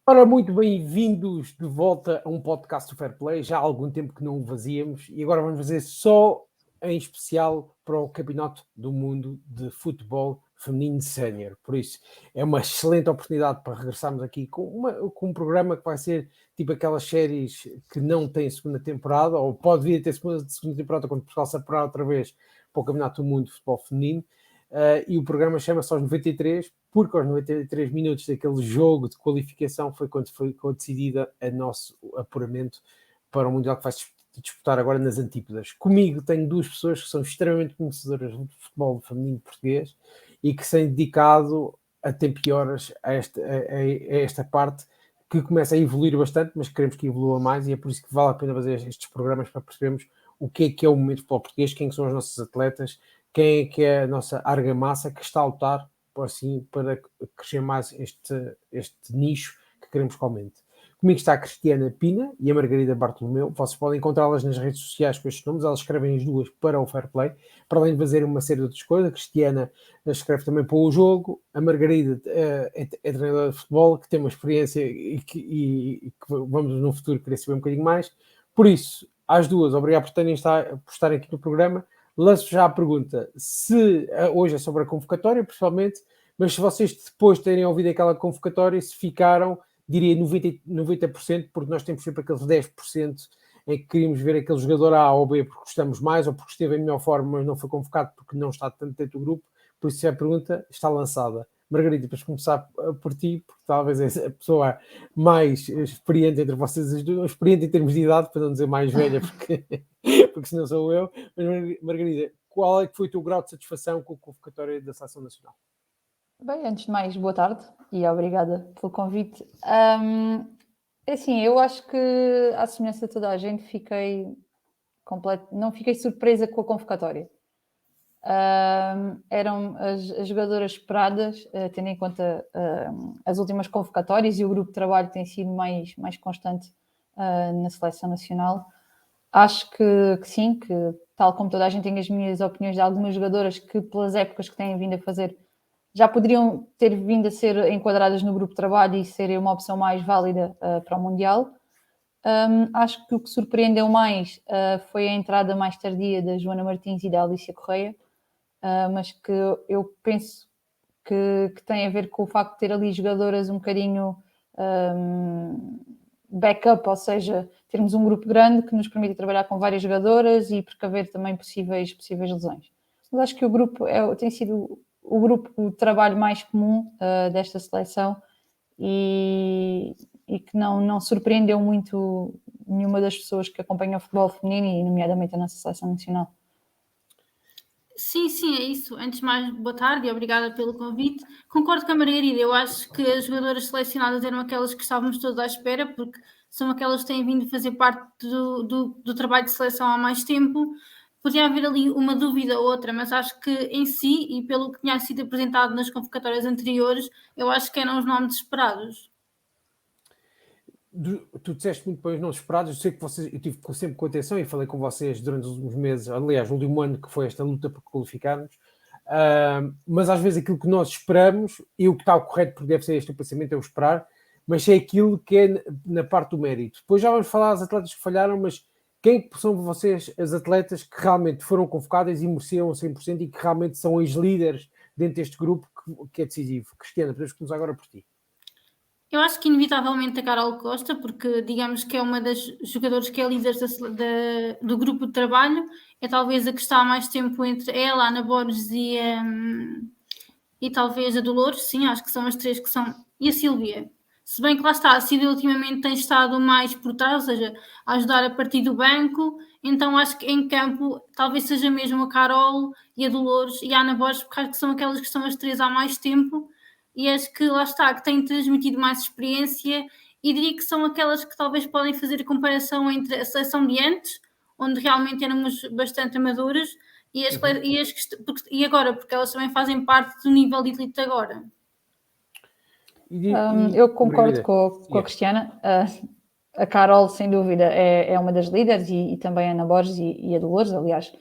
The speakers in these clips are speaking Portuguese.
Ora, muito bem-vindos de volta a um podcast do Fair Play. Já há algum tempo que não o fazíamos e agora vamos fazer só em especial para o Campeonato do Mundo de Futebol Feminino Sénior. Por isso, é uma excelente oportunidade para regressarmos aqui com um programa que vai ser tipo aquelas séries que não têm segunda temporada, ou pode vir a ter segunda temporada quando Portugal se apurar outra vez para o Campeonato do Mundo de Futebol Feminino. E o programa chama-se aos 93, porque aos 93 minutos daquele jogo de qualificação foi quando ficou decidida o nosso apuramento para o Mundial que vai se disputar agora nas Antípodas. Comigo tenho duas pessoas que são extremamente conhecedoras do futebol feminino português e que se têm dedicado a tempo e horas a esta parte que começa a evoluir bastante, mas queremos que evolua mais e é por isso que vale a pena fazer estes programas para percebermos o que é o momento do futebol português, quem são os nossos atletas, quem é que é a nossa argamassa que está a lutar assim, para crescer mais este nicho que queremos que aumente. Comigo está a Cristiana Pina e a Margarida Bartolomeu. Vocês podem encontrá-las nas redes sociais com estes nomes. Elas escrevem as duas para o Fair Play, para além de fazer uma série de outras coisas. A Cristiana escreve também para o jogo. A Margarida é treinadora de futebol, que tem uma experiência e que vamos no futuro querer saber um bocadinho mais. Por isso, às duas, obrigado por estarem aqui no programa. Lanço já a pergunta, se hoje é sobre a convocatória, principalmente, mas se vocês depois terem ouvido aquela convocatória, se ficaram, diria 90%, porque nós temos sempre aqueles 10% em que queríamos ver aquele jogador A ou B porque gostamos mais, ou porque esteve em melhor forma, mas não foi convocado porque não está tanto dentro do grupo. Por isso, a pergunta está lançada. Margarida, para começar por ti, porque talvez é a pessoa mais experiente entre vocês as duas, experiente em termos de idade, para não dizer mais velha, porque senão sou eu. Mas, Margarida, qual é que foi o teu grau de satisfação com a convocatória da Seleção Nacional? Bem, antes de mais, boa tarde e obrigada pelo convite. Assim, eu acho que, à semelhança de toda a gente, não fiquei surpresa com a convocatória. Eram as jogadoras esperadas, tendo em conta as últimas convocatórias e o grupo de trabalho tem sido mais constante na Seleção Nacional. Acho que sim, que tal como toda a gente tem as minhas opiniões de algumas jogadoras que, pelas épocas que têm vindo a fazer, já poderiam ter vindo a ser enquadradas no grupo de trabalho e serem uma opção mais válida para o Mundial. Acho que o que surpreendeu mais foi a entrada mais tardia da Joana Martins e da Alicia Correia, mas que eu penso que tem a ver com o facto de ter ali jogadoras um bocadinho backup, ou seja, termos um grupo grande que nos permite trabalhar com várias jogadoras e precaver também possíveis lesões. Mas acho que o grupo tem sido o grupo de trabalho mais comum desta seleção e que não surpreendeu muito nenhuma das pessoas que acompanham o futebol feminino e nomeadamente a nossa seleção nacional. Sim, é isso. Antes de mais, boa tarde e obrigada pelo convite. Concordo com a Margarida, eu acho que as jogadoras selecionadas eram aquelas que estávamos todos à espera, porque são aquelas que têm vindo a fazer parte do trabalho de seleção há mais tempo. Podia haver ali uma dúvida ou outra, mas acho que em si, e pelo que tinha sido apresentado nas convocatórias anteriores, eu acho que eram os nomes esperados. Tu disseste muito bem os nomes esperados. Eu sei que eu tive sempre com atenção e falei com vocês durante os últimos meses, aliás, o último ano que foi esta luta por qualificarmos, mas às vezes aquilo que nós esperamos, e o que está correto, porque deve ser este o pensamento, é o esperar, mas é aquilo que é na parte do mérito. Depois já vamos falar das atletas que falharam, mas quem são vocês as atletas que realmente foram convocadas e mereceram 100% e que realmente são as líderes dentro deste grupo que é decisivo? Cristiana, podemos começar agora por ti. Eu acho que inevitavelmente a Carol Costa, porque digamos que é uma das jogadoras que é líder do grupo de trabalho, é talvez a que está há mais tempo entre ela, a Ana Borges e talvez a Dolores, sim, acho que são as três que são, e a Sílvia. Se bem que lá está, a Sílvia ultimamente tem estado mais por trás, ou seja, a ajudar a partir do banco, então acho que em campo talvez seja mesmo a Carol e a Dolores e a Ana Borges, porque acho que são aquelas que estão as três há mais tempo, e acho que lá está, que têm transmitido mais experiência e diria que são aquelas que talvez podem fazer a comparação entre a seleção de antes, onde realmente éramos bastante amadoras, e agora, porque elas também fazem parte do nível de elite agora. Eu concordo com a Cristiana. A Carol, sem dúvida, é uma das líderes e também a Ana Borges e a Dolores, aliás,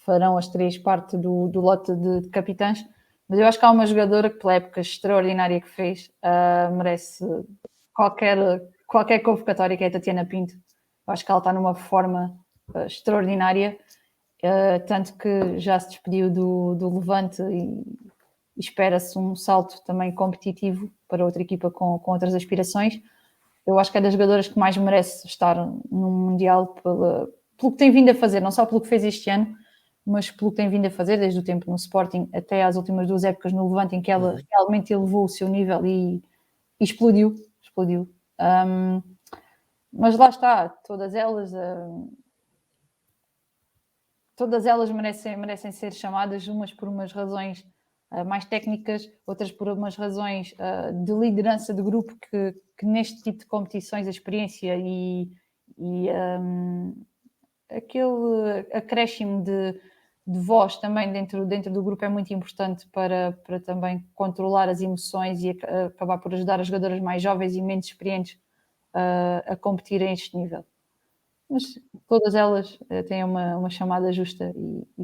farão as três parte do lote de capitãs. Mas eu acho que há uma jogadora que, pela época extraordinária que fez, merece qualquer convocatória, que é a Tatiana Pinto. Eu acho que ela está numa forma extraordinária, tanto que já se despediu do Levante e espera-se um salto também competitivo para outra equipa com outras aspirações. Eu acho que é das jogadoras que mais merece estar no Mundial pelo que tem vindo a fazer, não só pelo que fez este ano, mas pelo que tem vindo a fazer desde o tempo no Sporting até às últimas 2 épocas no Levante, em que ela realmente elevou o seu nível e explodiu. Mas lá está, todas elas merecem ser chamadas, umas por umas razões mais técnicas, outras por umas razões de liderança de grupo, que neste tipo de competições a experiência e aquele acréscimo de voz também dentro do grupo é muito importante para também controlar as emoções e acabar por ajudar as jogadoras mais jovens e menos experientes a competir a este nível. Mas todas elas têm uma chamada justa e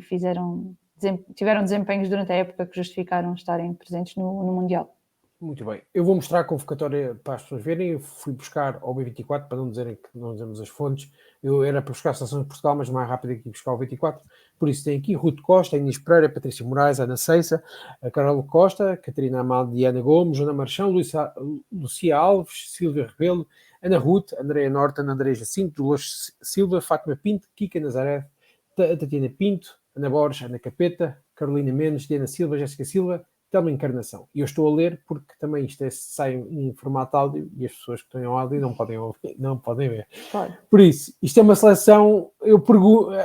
tiveram desempenhos durante a época que justificaram estarem presentes no Mundial. Muito bem. Eu vou mostrar a convocatória para as pessoas verem. Eu fui buscar ao B24, para não dizerem que não dizemos as fontes. Eu era para buscar a Seleção de Portugal, mas mais rápido aqui buscar o B24. Por isso tem aqui Ruth Costa, Inês Pereira, Patrícia Moraes, Ana Ceissa, a Carol Costa, Catarina Amal, Diana Gomes, Joana Marchão, Lucia Alves, Silvia Rebelo, Ana Ruth, Andréa Norton, Andréa Jacinto, Dolores Silva, Fátima Pinto, Kika Nazaré, Tatiana Pinto, Ana Borges, Ana Capeta, Carolina Mendes, Diana Silva, Jéssica Silva, Telma Encarnação. E eu estou a ler porque também isto sai em formato áudio e as pessoas que têm áudio não podem ouvir, não podem ver. Claro. Por isso, isto é uma seleção,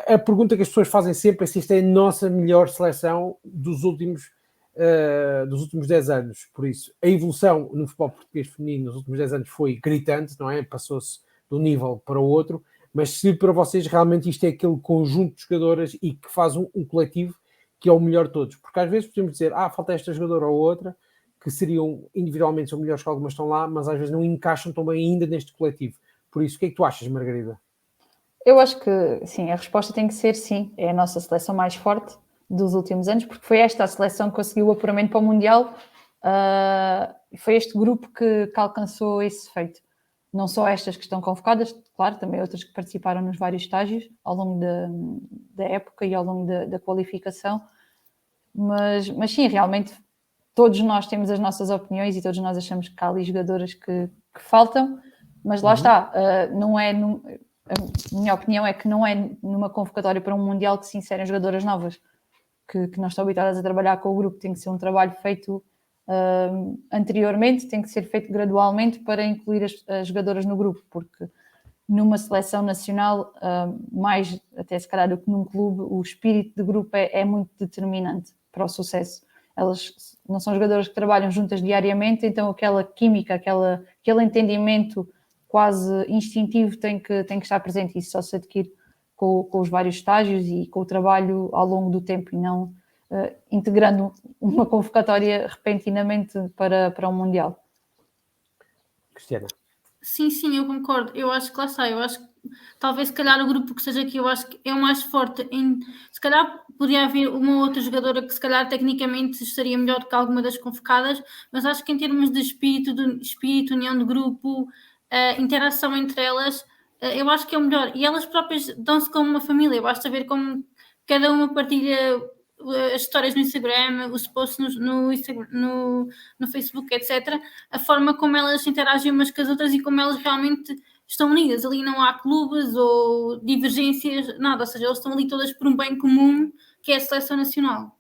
a pergunta que as pessoas fazem sempre é se isto é a nossa melhor seleção dos últimos 10 anos. Por isso, a evolução no futebol português feminino nos últimos 10 anos foi gritante, não é? Passou-se de um nível para o outro, mas se para vocês realmente isto é aquele conjunto de jogadoras e que faz um coletivo que é o melhor de todos, porque às vezes podemos dizer, falta esta jogadora ou outra, que seriam individualmente são melhores que algumas estão lá, mas às vezes não encaixam tão bem ainda neste coletivo. Por isso, o que é que tu achas, Margarida? Eu acho que, sim, a resposta tem que ser sim, é a nossa seleção mais forte dos últimos anos, porque foi esta a seleção que conseguiu o apuramento para o Mundial, foi este grupo que alcançou esse feito. Não só estas que estão convocadas, claro, também outras que participaram nos vários estágios ao longo da época e ao longo da qualificação, mas sim, realmente todos nós temos as nossas opiniões e todos nós achamos que há ali jogadoras que faltam, mas lá está, não é, a minha opinião é que não é numa convocatória para um Mundial que se inserem jogadoras novas, que não estão habituadas a trabalhar com o grupo. Tem que ser um trabalho feito anteriormente, tem que ser feito gradualmente para incluir as jogadoras no grupo, porque numa seleção nacional, mais até se calhar do que num clube, o espírito de grupo é muito determinante para o sucesso. Elas não são jogadoras que trabalham juntas diariamente, então aquela química, aquele entendimento quase instintivo tem que estar presente. Isso só se adquire com os vários estágios e com o trabalho ao longo do tempo e não integrando uma convocatória repentinamente para um Mundial. Cristiana? Sim, eu concordo. Eu acho que lá está. Eu acho que talvez, se calhar, o grupo que esteja aqui, eu acho que é o mais forte. Se calhar poderia haver uma outra jogadora que, se calhar, tecnicamente estaria melhor que alguma das convocadas, mas acho que em termos de espírito, união de grupo, interação entre elas, eu acho que é o melhor. E elas próprias dão-se como uma família. Basta ver como cada uma partilha as histórias no Instagram, os posts no Facebook, etc. A forma como elas interagem umas com as outras e como elas realmente estão unidas. Ali não há clubes ou divergências, nada. Ou seja, elas estão ali todas por um bem comum, que é a seleção nacional.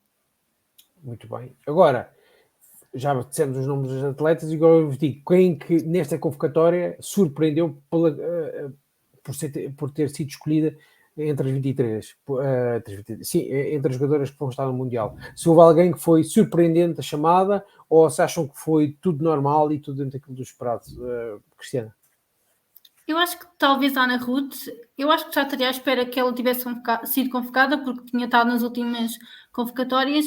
Muito bem. Agora, já dissemos os nomes dos atletas e agora eu vos digo quem que nesta convocatória surpreendeu por ter sido escolhida entre as 23, entre as jogadoras que vão estar no Mundial. Se houve alguém que foi surpreendente a chamada ou se acham que foi tudo normal e tudo dentro daquilo do esperado. Cristiana? Eu acho que talvez a Ana Ruth, eu acho que já estaria à espera que ela tivesse sido convocada, porque tinha estado nas últimas convocatórias,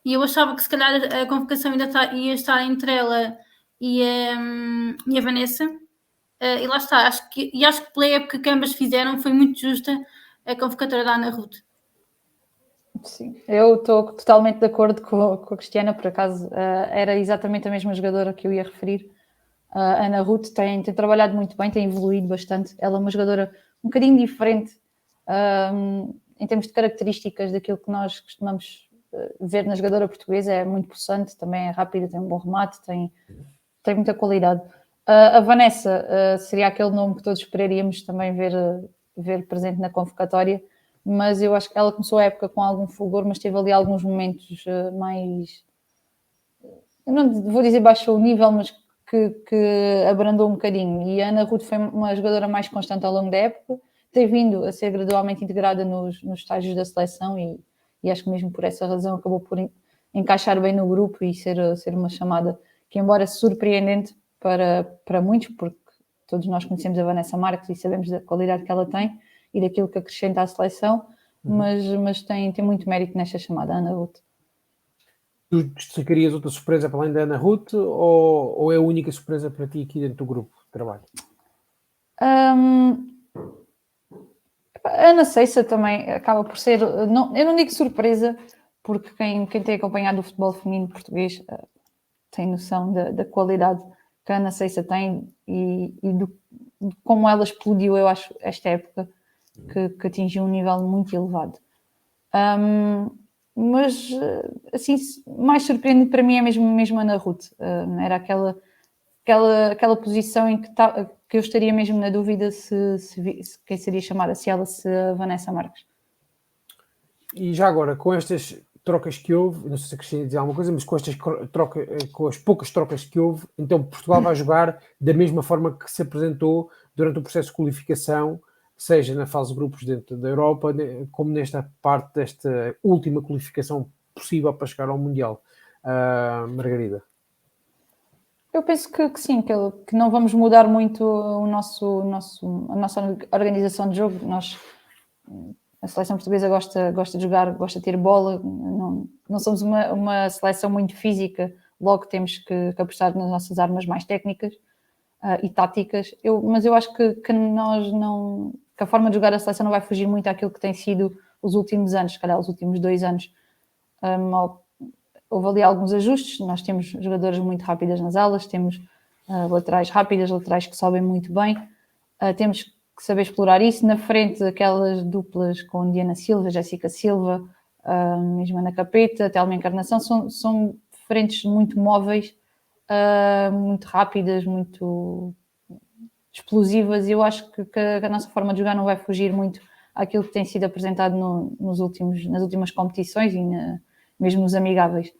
e eu achava que se calhar a convocação ainda ia estar entre ela e a Vanessa, e lá está. Acho que pela época que ambas fizeram foi muito justa a convocatória da Ana Ruth. Sim, eu estou totalmente de acordo com a Cristiana, por acaso era exatamente a mesma jogadora que eu ia referir. A Ana Ruth tem trabalhado muito bem, tem evoluído bastante. Ela é uma jogadora um bocadinho diferente em termos de características daquilo que nós costumamos ver na jogadora portuguesa. É muito possante, também é rápida, tem um bom remate, tem muita qualidade. A Vanessa seria aquele nome que todos esperaríamos também ver presente na convocatória, mas eu acho que ela começou a época com algum fulgor, mas teve ali alguns momentos mais... Eu não vou dizer baixou o nível, mas que abrandou um bocadinho. E a Ana Ruth foi uma jogadora mais constante ao longo da época, tem vindo a ser gradualmente integrada nos estágios da seleção e acho que mesmo por essa razão acabou por encaixar bem no grupo e ser uma chamada que, embora surpreendente para muitos, porque todos nós conhecemos a Vanessa Marques e sabemos da qualidade que ela tem e daquilo que acrescenta à seleção, mas tem muito mérito nesta chamada, Ana Ruth. Tu destacarias outra surpresa para além da Ana Ruth ou é a única surpresa para ti aqui dentro do grupo de trabalho? A Ana Ceiça também acaba por ser... eu não digo surpresa, porque quem tem acompanhado o futebol feminino português tem noção da qualidade que a Ana Ceiça tem e de como ela explodiu, eu acho, esta época, que atingiu um nível muito elevado. Mas, assim, mais surpreendente para mim é mesmo a Ana Ruth. Era aquela posição em que eu estaria mesmo na dúvida se quem seria chamada, se ela, se a Vanessa Marques. E já agora, com estas trocas que houve, não sei se a Cristina dizer alguma coisa, mas com as poucas trocas que houve, então Portugal vai jogar da mesma forma que se apresentou durante o processo de qualificação, seja na fase de grupos dentro da Europa, como nesta parte desta última qualificação possível para chegar ao Mundial. Margarida? Eu penso que sim, que não vamos mudar muito a nossa organização de jogo. A seleção portuguesa gosta de jogar, gosta de ter bola, não somos uma seleção muito física, logo temos que apostar nas nossas armas mais técnicas e táticas. Mas eu acho que a forma de jogar a seleção não vai fugir muito àquilo que tem sido os últimos anos, se calhar os últimos 2 anos. Houve ali alguns ajustes, nós temos jogadoras muito rápidas nas alas, temos laterais rápidas, laterais que sobem muito bem, temos que saber explorar isso. Na frente, aquelas duplas com Diana Silva, Jéssica Silva, mesmo Ana Capeta, Telma Encarnação, são frentes muito móveis, muito rápidas, muito explosivas, e eu acho que a nossa forma de jogar não vai fugir muito àquilo que tem sido apresentado nas últimas competições e mesmo nos amigáveis.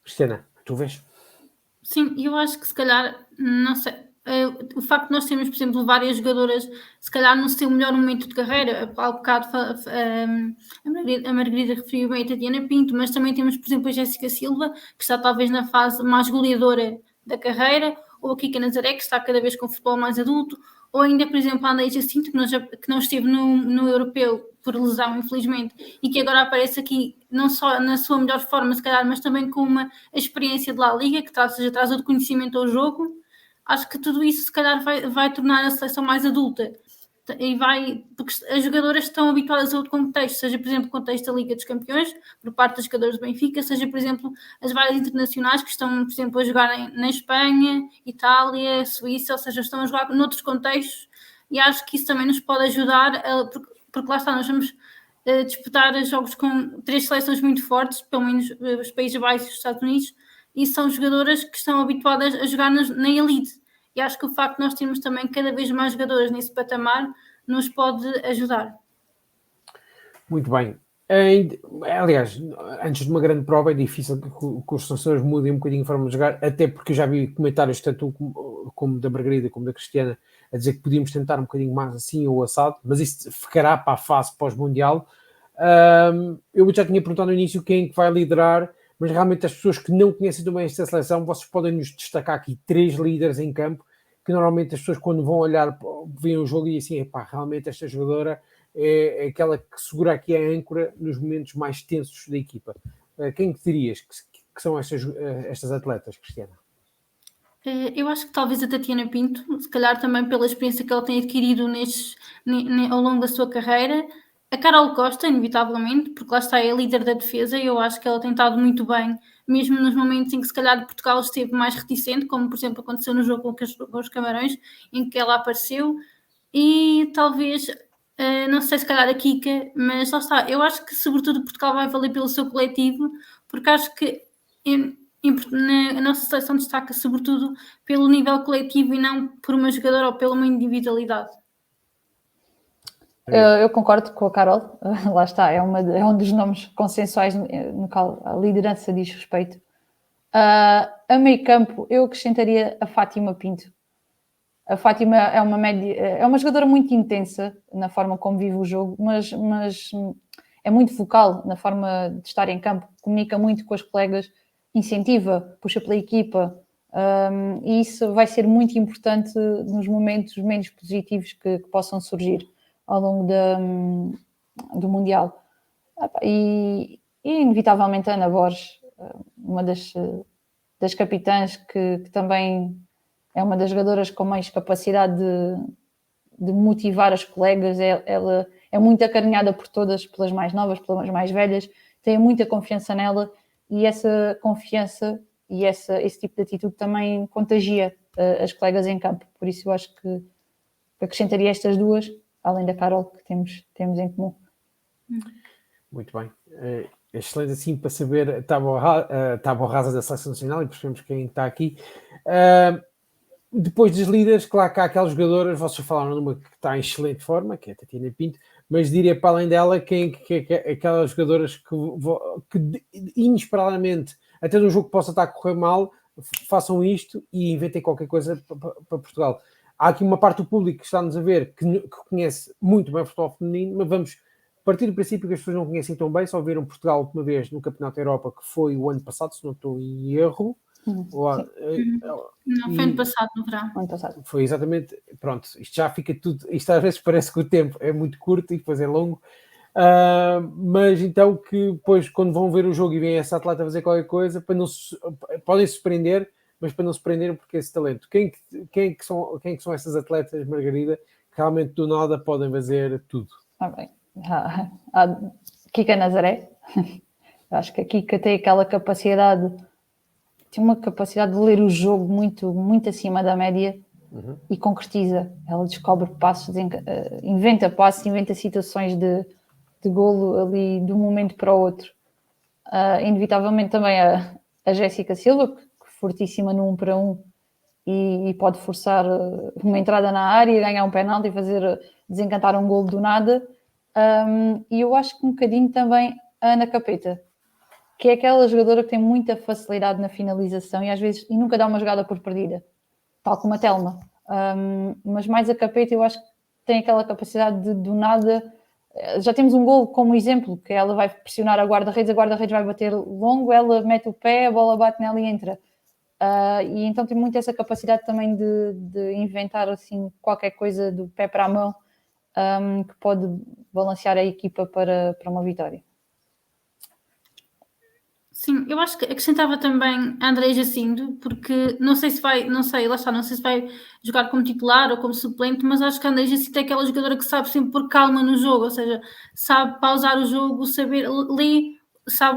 Cristina, tu vês? Sim, eu acho que se calhar, não sei, o facto de nós termos, por exemplo, várias jogadoras, se calhar no seu melhor momento de carreira, há bocado a Margarida referiu bem a Tatiana Pinto, mas também temos, por exemplo, a Jéssica Silva, que está talvez na fase mais goleadora da carreira, ou a Kika Nazaré, que está cada vez com futebol mais adulto, ou ainda, por exemplo, a André Jacinto, que não esteve no europeu por lesão, infelizmente, e que agora aparece aqui, não só na sua melhor forma, se calhar, mas também com uma experiência de La Liga, que traz outro conhecimento ao jogo. Acho que tudo isso, se calhar, vai tornar a seleção mais adulta. Porque as jogadoras estão habituadas a outro contexto, seja, por exemplo, o contexto da Liga dos Campeões, por parte dos jogadores do Benfica, seja, por exemplo, as várias internacionais que estão, por exemplo, a jogar na Espanha, Itália, Suíça, ou seja, estão a jogar noutros contextos, e acho que isso também nos pode ajudar, porque lá está, nós vamos disputar jogos com 3 seleções muito fortes, pelo menos os Países Baixos e os Estados Unidos, e são jogadoras que estão habituadas a jogar na elite. E acho que o facto de nós termos também cada vez mais jogadores nesse patamar nos pode ajudar. Muito bem. Aliás, antes de uma grande prova é difícil que os seleções mudem um bocadinho a forma de jogar, até porque eu já vi comentários tanto como da Margarida como da Cristiana a dizer que podíamos tentar um bocadinho mais assim ou assado, mas isso ficará para a fase pós-mundial. Eu já tinha perguntado no início quem é que vai liderar, mas realmente as pessoas que não conhecem também esta seleção, vocês podem nos destacar aqui 3 líderes em campo, que normalmente as pessoas quando vão olhar, veem o jogo e assim, epá, realmente esta jogadora é aquela que segura aqui a âncora nos momentos mais tensos da equipa. Quem que dirias que são estas atletas, Cristiana? Eu acho que talvez a Tatiana Pinto, se calhar também pela experiência que ela tem adquirido ao longo da sua carreira. A Carol Costa, inevitavelmente, porque lá está, é a líder da defesa, e eu acho que ela tem estado muito bem mesmo nos momentos em que se calhar Portugal esteve mais reticente, como por exemplo aconteceu no jogo com os Camarões, em que ela apareceu, e talvez, não sei se calhar a Kika, mas lá está, eu acho que sobretudo Portugal vai valer pelo seu coletivo, porque acho que a nossa seleção destaca sobretudo pelo nível coletivo e não por uma jogadora ou pela uma individualidade. Eu concordo com a Carol, lá está, é um dos nomes consensuais no qual a liderança diz respeito. A meio campo, eu acrescentaria a Fátima Pinto. A Fátima é uma jogadora muito intensa na forma como vive o jogo, mas é muito vocal na forma de estar em campo, comunica muito com os colegas, incentiva, puxa pela equipa, e isso vai ser muito importante nos momentos menos positivos que possam surgir ao longo do Mundial. E inevitavelmente a Ana Borges, uma das capitãs que também é uma das jogadoras com mais capacidade de motivar as colegas. Ela é muito acarinhada por todas, pelas mais novas, pelas mais velhas, tem muita confiança nela, e essa confiança e esse tipo de atitude também contagia as colegas em campo. Por isso eu acho que acrescentaria estas duas, além da Carol, que temos em comum. Muito bem. Excelente assim para saber a tábua rasa da Seleção Nacional, e percebemos quem está aqui. Depois dos líderes, claro que há aquelas jogadoras, vocês falaram numa que está em excelente forma, que é a Tatiana Pinto, mas diria para além dela aquelas jogadoras que inesperadamente, até num jogo que possa estar a correr mal, façam isto e inventem qualquer coisa para Portugal. Há aqui uma parte do público que está-nos a ver que conhece muito bem o futebol feminino, mas vamos partir do princípio que as pessoas não conhecem tão bem, só viram Portugal a última vez no Campeonato da Europa, que foi o ano passado, se não estou em erro. Não, foi ano passado, no verão. Ano passado. Foi exatamente, pronto, isto já fica tudo, isto às vezes parece que o tempo é muito curto e depois é longo, mas então que depois quando vão ver o jogo e veem essa atleta fazer qualquer coisa, podem se surpreender, mas para não se prenderem porque esse talento. Quem que são essas atletas, Margarida, que realmente do nada podem fazer tudo? Bem, a Kika Nazaré, eu acho que a Kika tem aquela capacidade, tem uma capacidade de ler o jogo muito, muito acima da média, e concretiza. Ela descobre passos, inventa passos, inventa situações de golo ali de um momento para o outro. Inevitavelmente também a Jéssica Silva, que fortíssima no 1 para 1 e pode forçar uma entrada na área, ganhar um penalti e desencantar um golo do nada. E eu acho que um bocadinho também a Ana Capeta, que é aquela jogadora que tem muita facilidade na finalização e nunca dá uma jogada por perdida, tal como a Telma. Mas mais a Capeta, eu acho que tem aquela capacidade de do nada. Já temos um golo como exemplo, que ela vai pressionar a guarda-redes vai bater longo, ela mete o pé, a bola bate nela e entra. E então tem muito essa capacidade também de inventar assim qualquer coisa do pé para a mão, que pode balancear a equipa para uma vitória. Sim, eu acho que acrescentava também a Andreia Jacinto, porque não sei se vai jogar como titular ou como suplente, mas acho que a Andreia Jacinto é aquela jogadora que sabe sempre pôr calma no jogo, ou seja, sabe pausar o jogo, sabe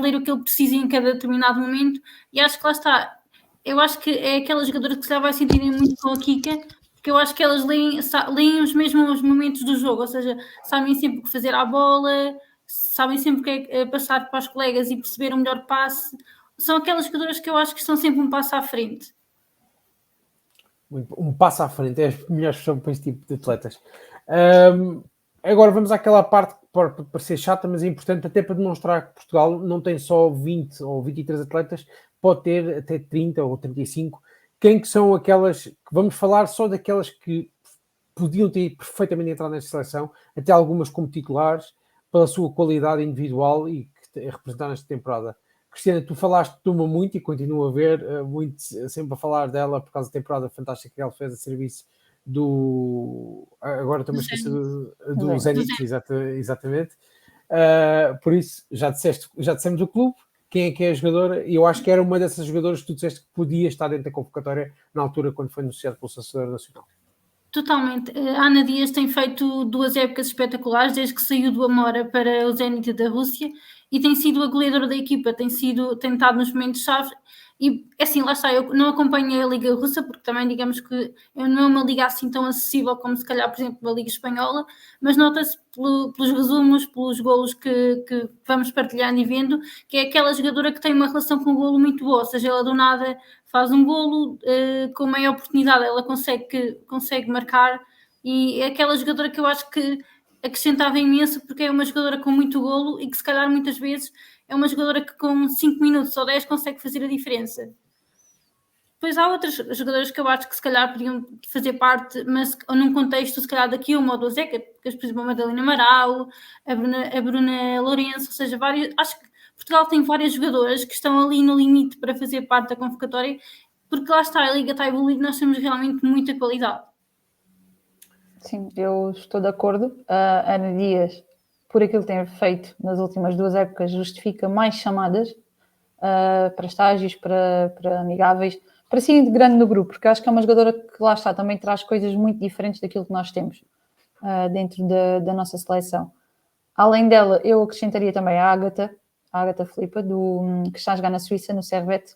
ler o que ele precisa em cada determinado momento, e acho que lá está. Eu acho que é aquela jogadora que se já vai sentir muito com a Kika, porque eu acho que elas leem os mesmos momentos do jogo, ou seja, sabem sempre o que fazer à bola, sabem sempre o que é passar para os colegas e perceber o melhor passe. São aquelas jogadoras que eu acho que estão sempre um passo à frente. Um passo à frente, é a melhor expressão para este tipo de atletas. Agora vamos àquela parte que pode parecer chata, mas é importante até para demonstrar que Portugal não tem só 20 ou 23 atletas, pode ter até 30 ou 35. Quem que são aquelas que vamos falar só daquelas que podiam ter perfeitamente entrado nesta seleção, até algumas como titulares, pela sua qualidade individual e que representaram esta temporada. Cristiana, tu falaste de uma muito e continuo a ver muito, sempre a falar dela por causa da temporada fantástica que ela fez a serviço do... Agora estou-me a esquecer do Zenit, exatamente. Por isso, já dissemos o clube, quem é que é a jogadora, e eu acho que era uma dessas jogadoras que tu disseste que podia estar dentro da convocatória na altura quando foi anunciado pelo Selecionador Nacional. Totalmente. A Ana Dias tem feito 2 épocas espetaculares desde que saiu do Amora para o Zenit da Rússia e tem sido a goleadora da equipa, tem estado nos momentos-chave. E assim, lá está, eu não acompanho a Liga Russa, porque também digamos que não é uma liga assim tão acessível como se calhar, por exemplo, a Liga Espanhola, mas nota-se pelos resumos, pelos golos que vamos partilhando e vendo, que é aquela jogadora que tem uma relação com o golo muito boa, ou seja, ela do nada faz um golo, com meia oportunidade ela consegue marcar, e é aquela jogadora que eu acho que acrescentava imenso, porque é uma jogadora com muito golo e que se calhar muitas vezes é uma jogadora que com 5 minutos ou 10 consegue fazer a diferença. Depois há outras jogadoras que eu acho que se calhar podiam fazer parte, mas num contexto se calhar daqui uma ou duas décadas, por exemplo, a Madalena Amaral, a Bruna Lourenço, ou seja, acho que Portugal tem várias jogadoras que estão ali no limite para fazer parte da convocatória, porque lá está, a Liga está a evoluir, nós temos realmente muita qualidade. Sim, eu estou de acordo. A Ana Dias, por aquilo que tem feito nas últimas 2 épocas, justifica mais chamadas para estágios, para amigáveis, para ser integrando no grupo, porque acho que é uma jogadora que lá está, também traz coisas muito diferentes daquilo que nós temos dentro da nossa seleção. Além dela, eu acrescentaria também a Ágata Filipa, que está a jogar na Suíça, no Servette,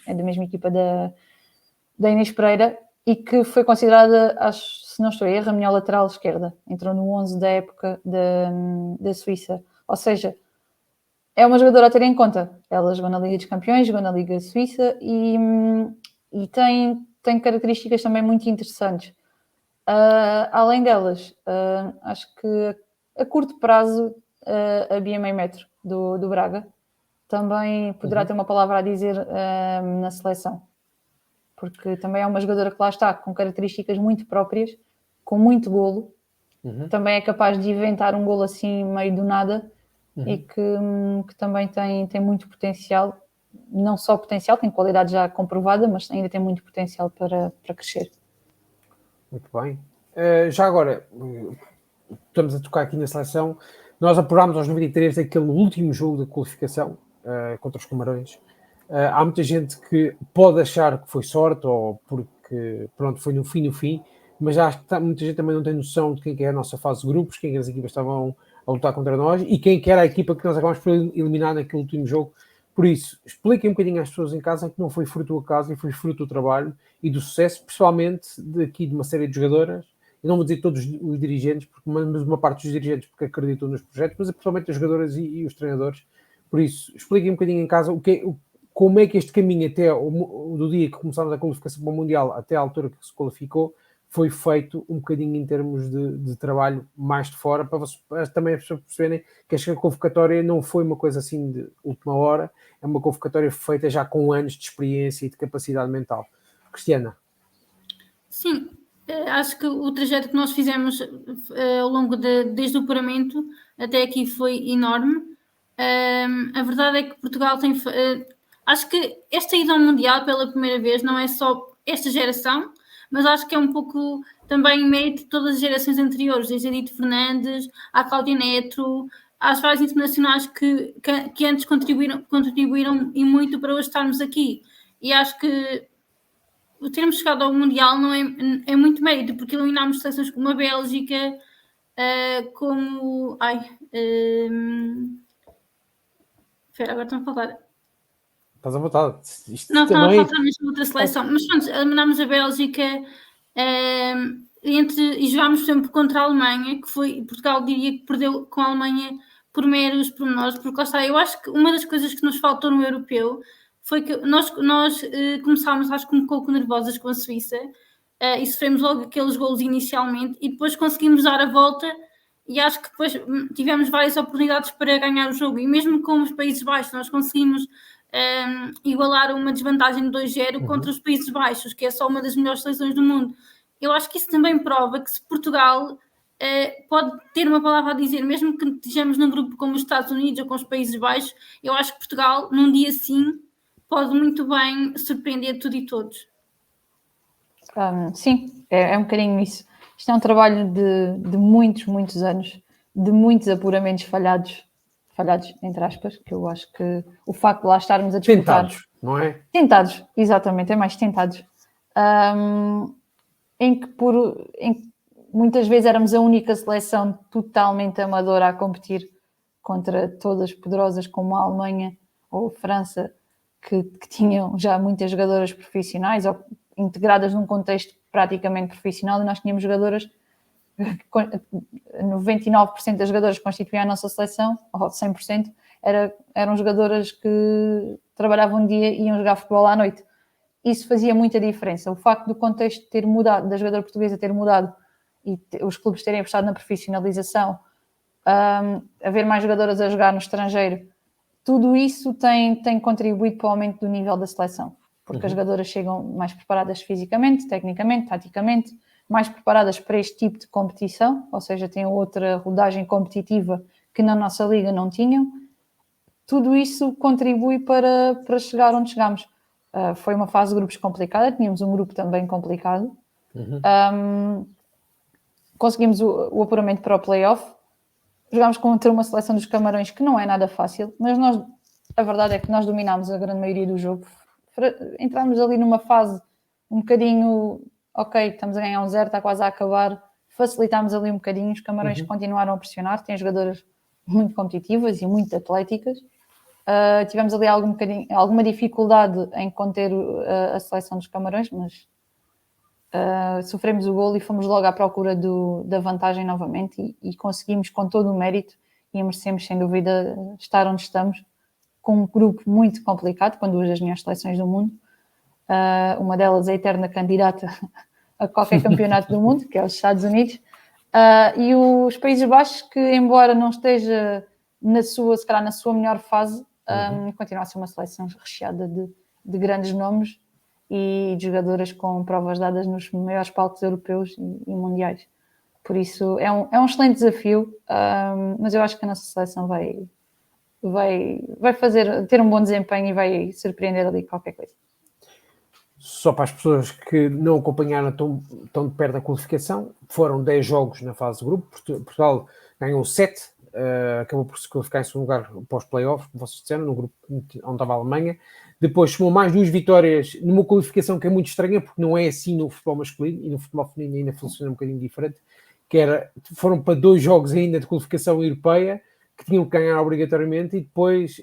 é da mesma equipa da Inês Pereira, e que foi considerada, acho, se não estou a erro, a melhor lateral esquerda. Entrou no 11 da época da Suíça. Ou seja, é uma jogadora a ter em conta. Ela jogou na Liga dos Campeões, jogou na Liga Suíça e tem características também muito interessantes. Além delas, acho que a curto prazo, a Bia Meimetro, do Braga, também poderá ter uma palavra a dizer na seleção. Porque também é uma jogadora que lá está, com características muito próprias, com muito golo, também é capaz de inventar um golo assim meio do nada, e que também tem muito potencial, não só potencial, tem qualidade já comprovada, mas ainda tem muito potencial para crescer. Muito bem. Já agora, estamos a tocar aqui na seleção, nós apurámos aos 93 aquele último jogo da qualificação contra os Camarões. Há muita gente que pode achar que foi sorte ou porque, pronto, foi no fim, mas acho que muita gente também não tem noção de quem que é a nossa fase de grupos, quem que as equipas estavam a lutar contra nós e quem que era a equipa que nós acabamos por eliminar naquele último jogo. Por isso, expliquem um bocadinho às pessoas em casa que não foi fruto do acaso e foi fruto do trabalho e do sucesso, pessoalmente, de uma série de jogadoras. Eu não vou dizer todos os dirigentes, mas uma parte dos dirigentes porque acreditam nos projetos, mas pessoalmente as jogadoras e os treinadores. Por isso, expliquem um bocadinho em casa como é que este caminho até do dia que começámos a qualificação para o Mundial até à altura que se qualificou foi feito um bocadinho em termos de trabalho mais de fora, para também as pessoas perceberem que a convocatória não foi uma coisa assim de última hora, é uma convocatória feita já com anos de experiência e de capacidade mental. Cristiana? Sim, acho que o trajeto que nós fizemos ao longo desde o apuramento até aqui foi enorme. A verdade é que Portugal tem... acho que esta ida ao Mundial pela primeira vez não é só esta geração, mas acho que é um pouco também mérito de todas as gerações anteriores, desde a Edith Fernandes, à Cláudia Neto, às várias internacionais que antes contribuíram e muito para hoje estarmos aqui. E acho que termos chegado ao Mundial não é muito mérito, porque eliminámos seleções como a Bélgica, como... Espera, agora estão a falar... Estás à vontade. Não, estava a falar mesmo outra seleção. Mas pronto, eliminámos a Bélgica e jogámos, por exemplo, contra a Alemanha, que foi... Portugal diria que perdeu com a Alemanha por meros pormenores, porque lá está, eu acho que uma das coisas que nos faltou no europeu foi que nós começámos, acho que um pouco nervosas com a Suíça e sofremos logo aqueles golos inicialmente e depois conseguimos dar a volta e acho que depois tivemos várias oportunidades para ganhar o jogo e mesmo com os Países Baixos nós conseguimos igualar uma desvantagem de 2-0 contra os Países Baixos, que é só uma das melhores seleções do mundo. Eu acho que isso também prova que se Portugal pode ter uma palavra a dizer, mesmo que estejamos num grupo como os Estados Unidos ou com os Países Baixos, eu acho que Portugal, num dia assim, pode muito bem surpreender tudo e todos. Sim, é um bocadinho isso. Isto é um trabalho de muitos anos, de muitos apuramentos falhados, entre aspas, que eu acho que o facto de lá estarmos a disputar... Tentados, não é? Tentados, exatamente, é mais tentados. Em que muitas vezes éramos a única seleção totalmente amadora a competir contra todas poderosas como a Alemanha ou a França, que tinham já muitas jogadoras profissionais ou integradas num contexto praticamente profissional, e nós tínhamos jogadoras, 99% das jogadoras que constituíam a nossa seleção, ou 100%, eram jogadoras que trabalhavam de dia e iam jogar futebol à noite. Isso fazia muita diferença. O facto do contexto ter mudado, da jogadora portuguesa ter mudado e os clubes terem apostado na profissionalização, haver mais jogadoras a jogar no estrangeiro, tudo isso tem contribuído para o aumento do nível da seleção, porque as jogadoras chegam mais preparadas fisicamente, tecnicamente, taticamente, mais preparadas para este tipo de competição, ou seja, têm outra rodagem competitiva que na nossa liga não tinham. Tudo isso contribui para chegar onde chegamos. Foi uma fase de grupos complicada, tínhamos um grupo também complicado. Conseguimos o apuramento para o play-off. Jogámos contra uma seleção dos Camarões que não é nada fácil, mas a verdade é que nós dominámos a grande maioria do jogo. Entramos ali numa fase um bocadinho, ok, estamos a ganhar 1-0, está quase a acabar, facilitámos ali um bocadinho, os Camarões continuaram a pressionar, têm jogadoras muito competitivas e muito atléticas. Tivemos ali alguma dificuldade em conter a seleção dos Camarões, mas sofremos o golo e fomos logo à procura da vantagem novamente e conseguimos com todo o mérito e merecemos sem dúvida estar onde estamos, com um grupo muito complicado, com duas das melhores seleções do mundo, uma delas é a eterna candidata a qualquer campeonato do mundo, que é os Estados Unidos, e os Países Baixos, que embora não esteja se calhar na sua melhor fase, continua a ser uma seleção recheada de grandes nomes e de jogadoras com provas dadas nos maiores palcos europeus e mundiais. Por isso é um excelente desafio, mas eu acho que a nossa seleção vai ter um bom desempenho e vai surpreender ali qualquer coisa. Só para as pessoas que não acompanharam tão de perto a qualificação, foram 10 jogos na fase de grupo. Portugal ganhou 7, acabou por se qualificar em segundo lugar para os playoffs, como vocês disseram, no grupo onde estava a Alemanha. Depois somou mais 2 vitórias numa qualificação que é muito estranha, porque não é assim no futebol masculino, e no futebol feminino ainda funciona um bocadinho diferente, foram para 2 jogos ainda de qualificação europeia, que tinham que ganhar obrigatoriamente, e depois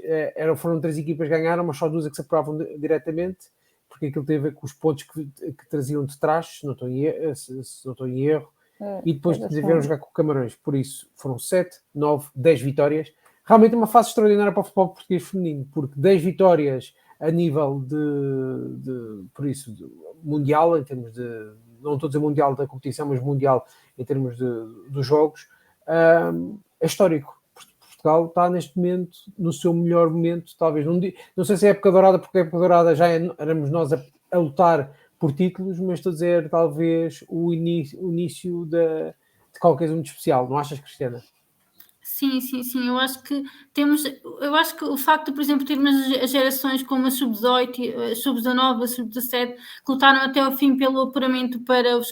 foram 3 equipas que ganharam, mas só 2 é que se apuravam diretamente, porque aquilo teve a ver com os pontos que traziam de trás, se não estou em erro, e depois tiveram a jogar com o Camarões. Por isso, foram 7, 9, 10 vitórias. Realmente é uma fase extraordinária para o futebol português feminino, porque 10 vitórias a nível por isso, mundial, em termos de, não estou a dizer mundial da competição, mas mundial em termos dos jogos, é histórico. Portugal está neste momento no seu melhor momento, talvez, não sei se é época dourada, porque a época dourada já éramos nós a lutar por títulos, mas estou a dizer talvez o início de qualquer coisa muito especial, não achas, Cristiana? Sim, eu acho que o facto de, por exemplo, termos as gerações como a Sub-18, a Sub-19, a Sub-17, que lutaram até ao fim pelo apuramento para os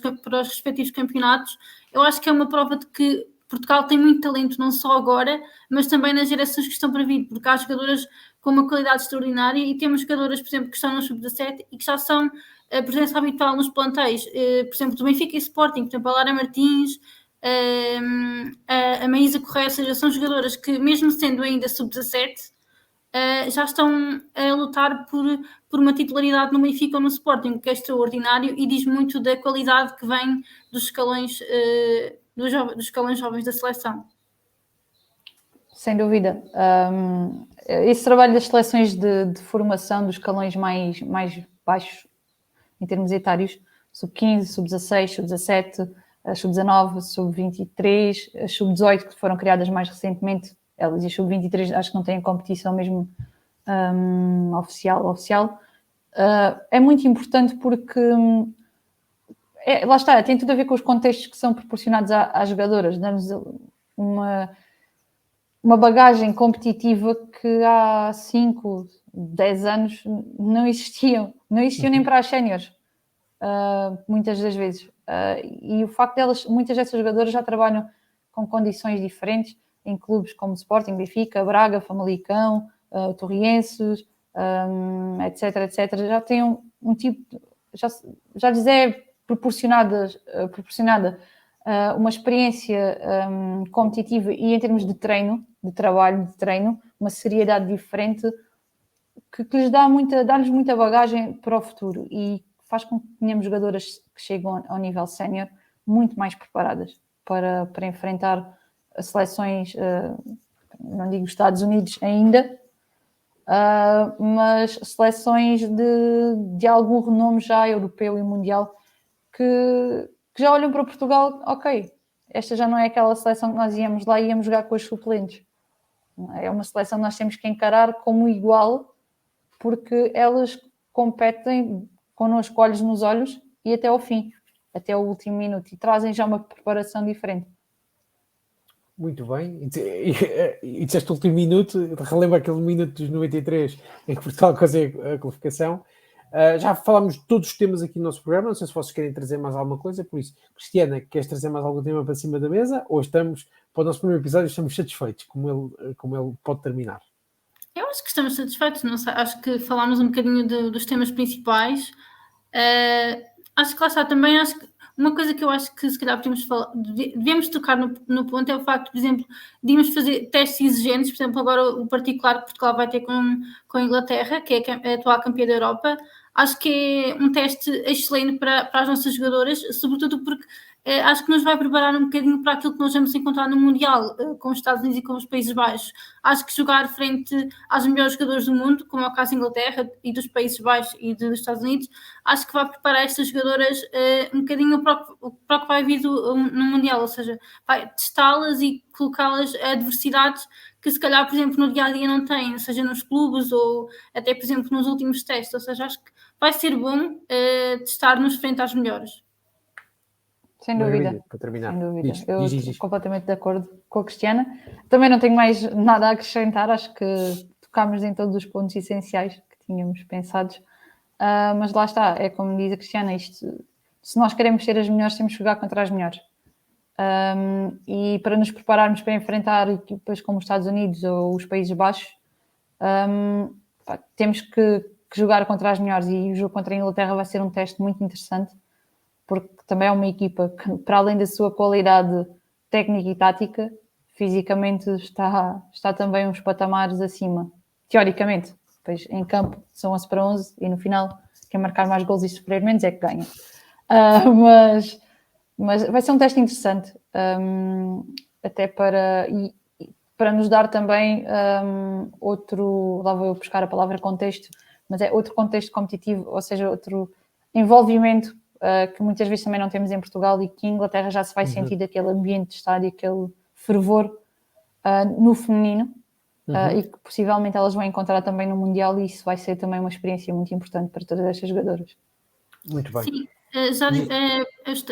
respectivos campeonatos, eu acho que é uma prova de que Portugal tem muito talento, não só agora, mas também nas gerações que estão para vir, porque há jogadoras com uma qualidade extraordinária e temos jogadoras, por exemplo, que estão no Sub-17 e que já são a presença habitual nos plantéis, por exemplo, do Benfica e Sporting, por exemplo, a Lara Martins, a Maísa Correia, ou seja, são jogadoras que, mesmo sendo ainda Sub-17, já estão a lutar por uma titularidade no Benfica ou no Sporting, que é extraordinário e diz muito da qualidade que vem dos escalões jovens da seleção. Sem dúvida. Esse trabalho das seleções de formação dos escalões mais baixos, em termos etários, sub-15, sub-16, sub-17, sub-19, sub-23, sub-18, que foram criadas mais recentemente, elas e as sub-23 acho que não têm competição mesmo oficial. É muito importante porque lá está, tem tudo a ver com os contextos que são proporcionados às jogadoras, damos uma bagagem competitiva que há 5, 10 anos não existiam nem para as séniores, muitas das vezes. E o facto delas, muitas dessas jogadoras já trabalham com condições diferentes em clubes como Sporting, Benfica, Braga, Famalicão, Torrienses, etc. Já têm um tipo, já lhes é proporcionada uma experiência competitiva e em termos de treino de trabalho, de treino, uma seriedade diferente que lhes dá-lhes muita bagagem para o futuro e faz com que tenhamos jogadoras que chegam ao nível sénior muito mais preparadas para enfrentar seleções, não digo Estados Unidos ainda, mas seleções de algum renome já europeu e mundial que já olham para Portugal, ok, esta já não é aquela seleção que nós íamos lá e íamos jogar com os suplentes. É uma seleção que nós temos que encarar como igual, porque elas competem connosco olhos nos olhos e até ao fim, até o último minuto, e trazem já uma preparação diferente. Muito bem, e disseste o último minuto, relembra aquele minuto dos 93 em que Portugal consegue a qualificação. Já falámos de todos os temas aqui no nosso programa, não sei se vocês querem trazer mais alguma coisa, por isso, Cristiana, queres trazer mais algum tema para cima da mesa, ou estamos, para o nosso primeiro episódio, estamos satisfeitos, como ele pode terminar? Eu acho que estamos satisfeitos, não sei, acho que falámos um bocadinho dos temas principais. Acho que lá está também, acho que uma coisa que eu acho que se calhar devemos tocar no ponto é o facto, por exemplo, de irmos fazer testes exigentes, por exemplo, agora o particular que Portugal vai ter com a Inglaterra, que é a atual campeã da Europa. Acho que é um teste excelente para as nossas jogadoras, sobretudo porque acho que nos vai preparar um bocadinho para aquilo que nós vamos encontrar no Mundial, com os Estados Unidos e com os Países Baixos. Acho que jogar frente às melhores jogadoras do mundo, como é o caso da Inglaterra e dos Países Baixos e dos Estados Unidos, acho que vai preparar estas jogadoras um bocadinho para o que vai vir no Mundial, ou seja, vai testá-las e colocá-las a adversidades que se calhar, por exemplo, no dia-a-dia não têm, seja nos clubes ou até, por exemplo, nos últimos testes. Ou seja, acho que vai ser bom testar-nos frente às melhores. Sem dúvida. Para terminar. Sem dúvida. Eu estou completamente de acordo com a Cristiana. Também não tenho mais nada a acrescentar, acho que tocámos em todos os pontos essenciais que tínhamos pensados. Mas lá está, é como diz a Cristiana, se nós queremos ser as melhores, temos que jogar contra as melhores. E para nos prepararmos para enfrentar equipas como os Estados Unidos ou os Países Baixos, temos que jogar contra as melhores, e o jogo contra a Inglaterra vai ser um teste muito interessante, porque também é uma equipa que, para além da sua qualidade técnica e tática, fisicamente está também uns patamares acima, teoricamente. Pois em campo são 11 para 11 e no final quem marcar mais gols e sofrer menos é que ganha. Mas vai ser um teste interessante, até para nos dar também outro, lá vou eu buscar a palavra contexto, mas é outro contexto competitivo, ou seja, outro envolvimento que muitas vezes também não temos em Portugal, e que em Inglaterra já se vai sentir daquele ambiente de estádio, aquele fervor no feminino, e que possivelmente elas vão encontrar também no Mundial, e isso vai ser também uma experiência muito importante para todas estas jogadoras. Muito bem. Sim.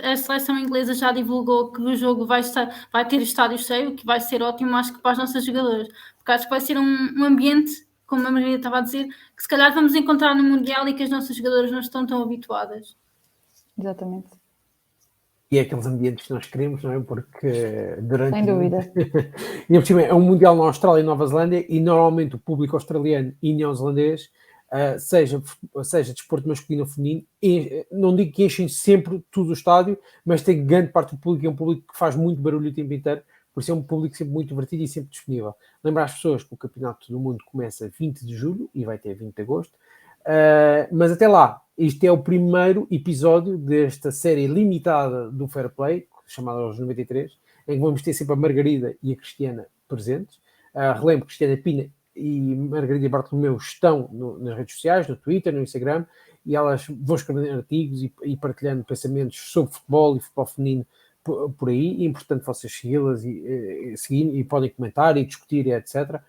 A seleção inglesa já divulgou que o jogo vai ter estádio cheio, que vai ser ótimo, acho que para as nossas jogadoras, porque acho que vai ser um ambiente, como a Margarida estava a dizer, que se calhar vamos encontrar no Mundial e que as nossas jogadoras não estão tão habituadas. Exatamente. E é aqueles ambientes que nós queremos, não é? Porque durante... Sem dúvida. E por cima, é um Mundial na Austrália e Nova Zelândia, e normalmente o público australiano e neozelandês, seja desporto masculino ou feminino, não digo que enchem sempre todo o estádio, mas tem grande parte do público, é um público que faz muito barulho o tempo inteiro, por isso é um público sempre muito divertido e sempre disponível. Lembrar as pessoas que o Campeonato do Mundo começa 20 de julho e vai até 20 de agosto, mas até lá, este é o primeiro episódio desta série limitada do Fair Play, chamada aos 93, em que vamos ter sempre a Margarida e a Cristiana presentes. Relembro que Cristiana Pina e Margarida Bartolomeu estão nas redes sociais, no Twitter, no Instagram, e elas vão escrever artigos e partilhando pensamentos sobre futebol e futebol feminino por aí. E é importante vocês segui-las e podem comentar e discutir, etc.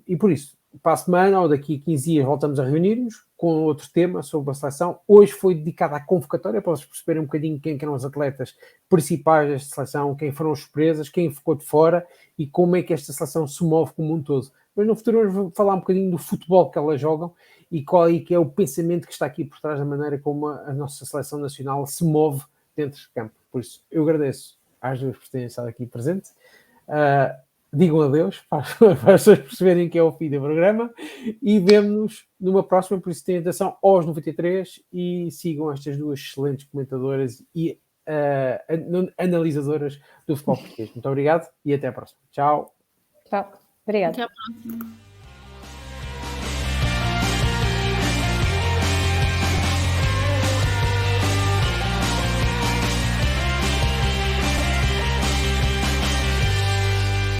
E por isso, para a semana ou daqui a 15 dias voltamos a reunir-nos com outro tema sobre a seleção. Hoje foi dedicado à convocatória, para vocês perceberem um bocadinho quem eram os atletas principais desta seleção, quem foram as surpresas, quem ficou de fora e como é que esta seleção se move como um todo. Mas no futuro vamos falar um bocadinho do futebol que elas jogam e qual é que é o pensamento que está aqui por trás da maneira como a nossa seleção nacional se move dentro de campo. Por isso, eu agradeço às duas por terem estado aqui presentes. Digam adeus para as pessoas perceberem que é o fim do programa e vemo-nos numa próxima. Por isso, tenham atenção aos 93 e sigam estas duas excelentes comentadoras e analisadoras do futebol português. Muito obrigado e até à próxima. Tchau. Tá. Obrigada. Até à próxima.